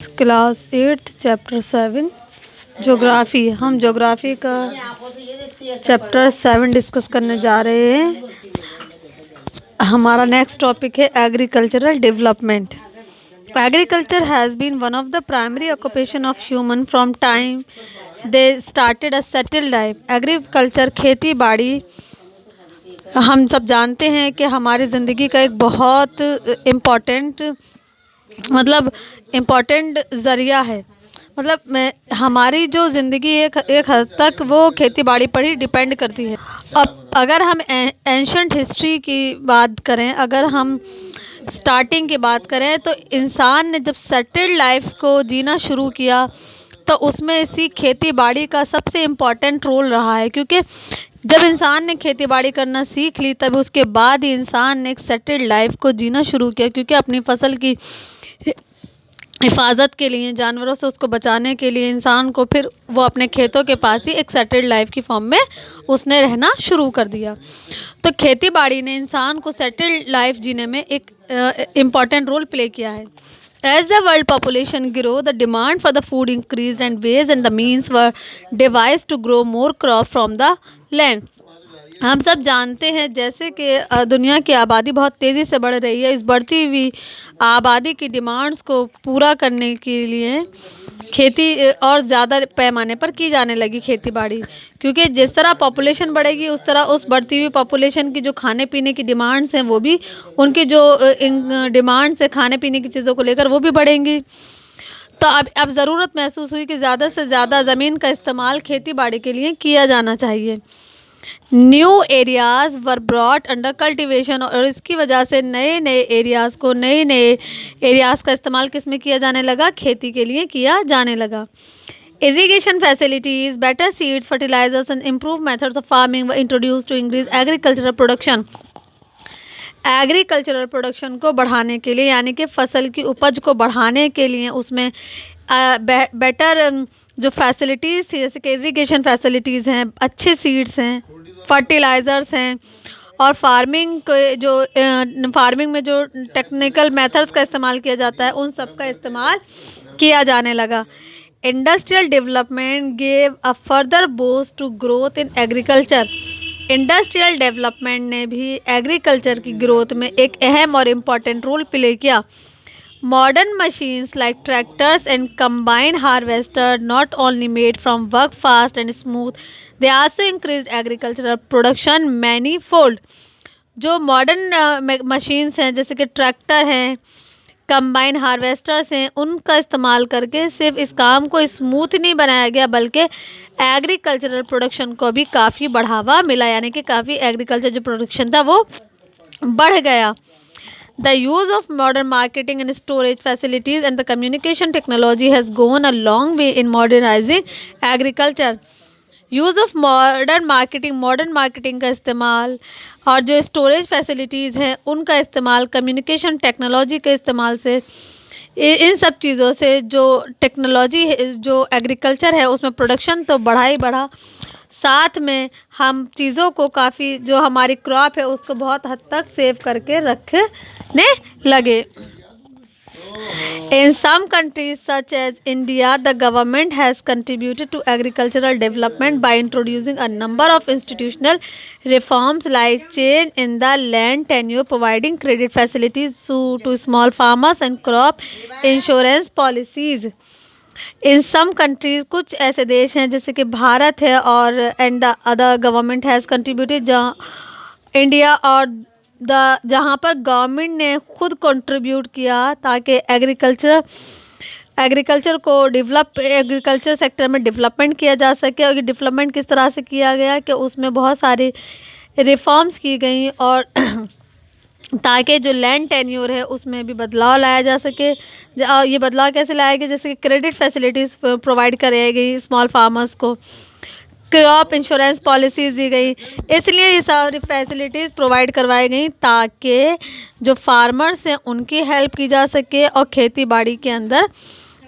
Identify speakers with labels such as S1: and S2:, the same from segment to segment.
S1: Class 8 chapter 7 geography. हम geography का chapter 7 discuss करने जा रहे हैं। हमारा नेक्स्ट टॉपिक है agricultural development. Agriculture has been one of the primary occupation of human from time they started a settled life. Agriculture खेती बाड़ी हम सब जानते हैं कि हमारी ज़िंदगी का एक बहुत इम्पॉर्टेंट ज़रिया है। हमारी जो ज़िंदगी एक हद तक वो खेती बाड़ी पर ही डिपेंड करती है। अब अगर हम एंशंट हिस्ट्री की बात करें, अगर हम स्टार्टिंग की बात करें, तो इंसान ने जब सेटल्ड लाइफ को जीना शुरू किया तो उसमें इसी खेती बाड़ी का सबसे इम्पॉर्टेंट रोल रहा है, क्योंकि जब इंसान ने खेती बाड़ी करना सीख ली तब उसके बाद ही इंसान ने एक सेटल्ड लाइफ को जीना शुरू किया, क्योंकि अपनी फसल की हिफाजत के लिए, जानवरों से उसको बचाने के लिए इंसान को फिर वो अपने खेतों के पास ही एक सेटल्ड लाइफ की फॉर्म में उसने रहना शुरू कर दिया। तो खेती बाड़ी ने इंसान को सेटल्ड लाइफ जीने में एक इम्पॉर्टेंट रोल प्ले किया है। As the world population grew, the demand for the food increased and ways and the means were devised to grow more crop from the land. हम सब जानते हैं जैसे कि दुनिया की आबादी बहुत तेज़ी से बढ़ रही है। इस बढ़ती हुई आबादी की डिमांड्स को पूरा करने के लिए खेती और ज़्यादा पैमाने पर की जाने लगी खेती बाड़ी, क्योंकि जिस तरह पॉपुलेशन बढ़ेगी उस तरह उस बढ़ती हुई पॉपुलेशन की जो खाने पीने की डिमांड्स हैं वो भी, उनकी जो डिमांड्स है खाने पीने की चीज़ों को लेकर, वो भी बढ़ेंगी। तो अब ज़रूरत महसूस हुई कि ज़्यादा से ज़्यादा ज़मीन का इस्तेमाल खेती बाड़ी के लिए किया जाना चाहिए। New areas were brought under cultivation, और इसकी वजह से नए नए एरियाज़ का इस्तेमाल किस में किया जाने लगा? खेती के लिए किया जाने लगा। Irrigation facilities, better seeds, fertilisers and improve methods of farming were introduce to increase agricultural production. Agricultural production को बढ़ाने के लिए, यानी कि फसल की उपज को बढ़ाने के लिए उसमें बेटर जो फैसिलिटीज़ थी, जैसे कि इरिगेशन फैसिलिटीज़ हैं, अच्छे सीड्स हैं, फर्टिलाइज़र्स हैं, और फार्मिंग में जो टेक्निकल मेथड्स का इस्तेमाल किया जाता है उन सब का इस्तेमाल किया जाने लगा। Industrial development gave a further boost to growth in agriculture. Industrial development ने भी एग्रीकल्चर की ग्रोथ में एक अहम और इम्पॉर्टेंट रोल प्ले किया। Modern machines like tractors and combine harvester not only made from work fast and smooth, they also increased agricultural production manifold. जो modern machines हैं, जैसे कि ट्रैक्टर हैं, कंबाइन हार्वेस्टर्स हैं, उनका इस्तेमाल करके सिर्फ इस काम को स्मूथ नहीं बनाया गया, बल्कि एग्रीकल्चरल प्रोडक्शन को भी काफ़ी बढ़ावा मिला, यानी कि काफ़ी एग्रीकल्चर जो प्रोडक्शन था वो बढ़ गया। The use of modern marketing and storage facilities and the communication technology has gone a long way in modernizing agriculture. Use of modern marketing का इस्तेमाल और जो स्टोरेज फैसिलिटीज़ हैं उनका इस्तेमाल, कम्युनिकेशन टेक्नोलॉजी के इस्तेमाल से, इन सब चीज़ों से जो टेक्नोलॉजी जो एग्रीकल्चर है उसमें प्रोडक्शन तो बढ़ा ही बढ़ा, साथ में हम चीज़ों को काफ़ी, जो हमारी क्रॉप है उसको बहुत हद तक सेव करके रखने लगे। In some countries such as India, the government has contributed to agricultural development by introducing a number of institutional reforms like change in the land tenure, providing credit facilities to small farmers and crop insurance policies. In some countries, कुछ ऐसे देश हैं जैसे कि भारत है, और and the other government has contributed, जहाँ इंडिया और जहाँ पर गवर्नमेंट ने खुद कंट्रीब्यूट किया ताकि एग्रीकल्चर को एग्रीकल्चर सेक्टर में डेवलपमेंट किया जा सके। और ये डेवलपमेंट किस तरह से किया गया कि उसमें बहुत सारी रिफॉर्म्स की गई, और ताकि जो लैंड टेन्योर है उसमें भी बदलाव लाया जा सके। ये बदलाव कैसे लाया गया? जैसे कि क्रेडिट फैसिलिटीज़ प्रोवाइड कराई गई स्मॉल फार्मर्स को, क्रॉप इंश्योरेंस पॉलिसीज़ दी गई। इसलिए ये सारी फैसिलिटीज़ प्रोवाइड करवाई गई ताकि जो फार्मर्स हैं उनकी हेल्प की जा सके और खेती बाड़ी के अंदर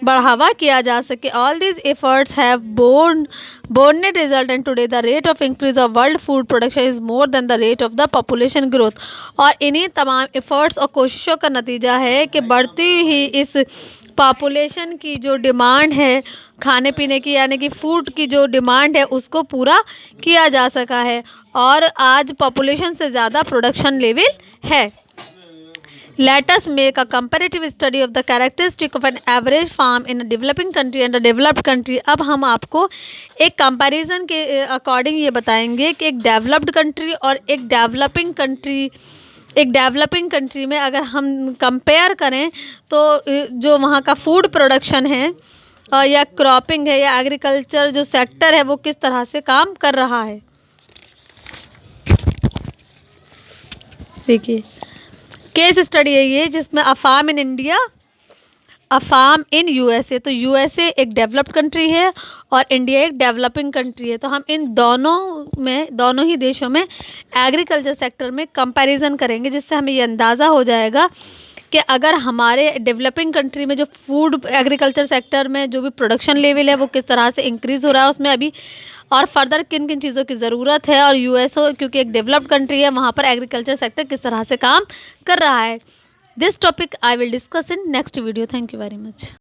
S1: बढ़ावा किया जा सके। All these efforts have borne a result, and today the rate of increase of world food production is more than the rate of the population growth. और इन्हीं तमाम एफर्ट्स और कोशिशों का नतीजा है कि बढ़ती ही इस पॉपुलेशन की जो डिमांड है खाने पीने की, यानी कि फूड की जो डिमांड है उसको पूरा किया जा सका है, और आज पॉपुलेशन से ज़्यादा प्रोडक्शन लेवल है। Let us make a comparative study of the characteristic of an average farm in a developing country and a developed country। अब हम आपको एक कंपैरिजन के अकॉर्डिंग ये बताएंगे कि एक डेवलप्ड कंट्री और एक डेवलपिंग कंट्री में अगर हम कंपेयर करें तो जो वहाँ का फूड प्रोडक्शन है या क्रॉपिंग है या एग्रीकल्चर जो सेक्टर है वो किस तरह से काम कर रहा है। देखिए केस स्टडी है ये, जिसमें a farm in India, a farm in USA. तो यूएसए एक डेवलप्ड कंट्री है और इंडिया एक डेवलपिंग कंट्री है। तो हम इन दोनों ही देशों में एग्रीकल्चर सेक्टर में कंपैरिजन करेंगे, जिससे हमें ये अंदाज़ा हो जाएगा कि अगर हमारे डेवलपिंग कंट्री में जो फूड एग्रीकल्चर सेक्टर में जो भी प्रोडक्शन लेवल है वो किस तरह से इंक्रीज़ हो रहा है, उसमें अभी और फर्दर किन किन चीज़ों की ज़रूरत है, और यूएसओ क्योंकि एक डेवलप्ड कंट्री है वहाँ पर एग्रीकल्चर सेक्टर किस तरह से काम कर रहा है। This topic I will discuss in next video. Thank you very much.